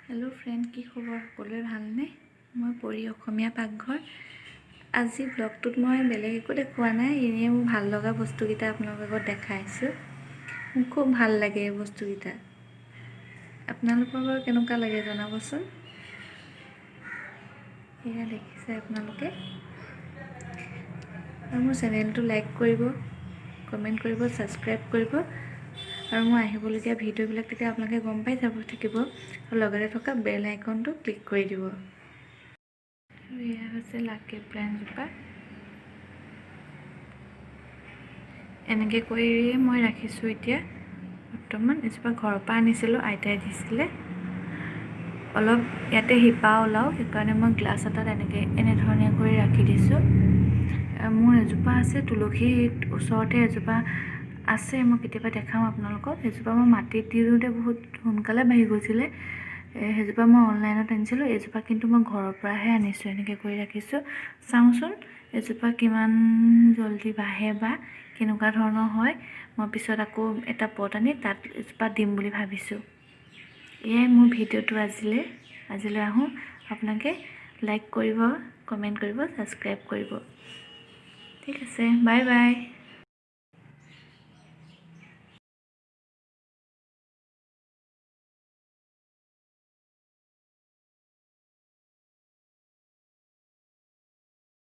Hello' friend, কি খবৰ? সকলোৱে ভালনে? মই পৰি অসমীয়া পাকঘৰ। আজি ব্লগটোত মই বেলেগ একো দেখুওৱা নাই, এনেই মোৰ ভাল লগা বস্তুকেইটা আপোনালোকৰ আগত দেখাইছোঁ। মোৰ খুব ভাল লাগে এই বস্তুকেইটা। আপোনালোকৰ বাৰু কেনেকুৱা লাগে জনাবচোন। এয়া দেখিছে আপোনালোকে। আৰু মোৰ চেনেলটো লাইক কৰিব, কমেণ্ট কৰিব, ছাবস্ক্ৰাইব কৰিব। আৰু মই আহিবলগীয়া ভিডিঅ'বিলাক তেতিয়া আপোনালোকে গম পাই থাকিব। আৰু লগতে থকা বেল আইকনটো ক্লিক কৰি দিব। আৰু এয়া হৈছে লাকি প্লেণ্টজোপা। এনেকৈ কৰিয়ে মই ৰাখিছোঁ এতিয়া বৰ্তমান। এজোপা ঘৰৰ পৰা আনিছিলোঁ, আইতাই দিছিলে। অলপ ইয়াতে শিপা ওলাওঁ, সেইকাৰণে মই গ্লাছ এটাত এনেধৰণে কৰি ৰাখি দিছোঁ। মোৰ এজোপা আছে তুলসীৰ ওচৰতে এজোপা আছে, মই কেতিয়াবা দেখাম আপোনালোকক। এজোপা মই মাটিত দি দিওঁতে বহুত সোনকালে বাঢ়ি গৈছিলে। সেইজোপা মই অনলাইনত আনিছিলোঁ, এজোপা কিন্তু মই ঘৰৰ পৰাহে আনিছোঁ। এনেকৈ কৰি ৰাখিছোঁ। চাওঁচোন এজোপা কিমান জলদি বাঢ়ে বা কেনেকুৱা ধৰণৰ হয়। মই পিছত আকৌ এটা পট আনি তাত এজোপা দিম বুলি ভাবিছোঁ। এয়াই মোৰ ভিডিঅ'টো আজিলৈ আহোঁ। আপোনালোকে লাইক কৰিব, কমেণ্ট কৰিব, ছাবস্ক্ৰাইব কৰিব। ঠিক আছে, বাই বাই।